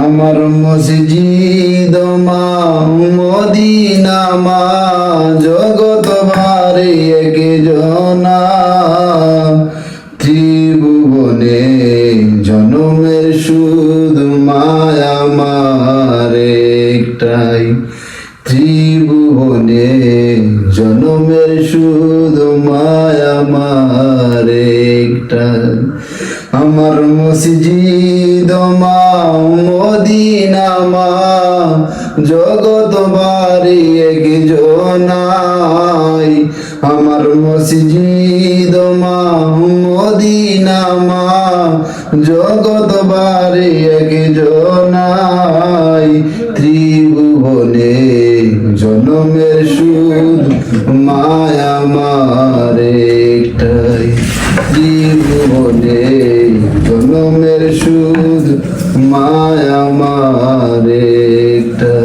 আমার মসজিদ মা মদিনা মা জগৎ ভারে এক জনা ত্রিভুবনে জনমের শুধু মায়া আমার একটাই ত্রিভুবনে জনমের শুধু মায়া আমার একটাই আমার মসজিদ মা মদিনা মা জগৎ বাড়ি একজনাই আমার মসজিদ মা মদিনা মা জগৎ বাড়ি একজনাই ত্রিভুবনে জনমের সুদ মায়া আমার একটাই ত্রিভুবনে জনমের সুদ মায়া আমার একটাই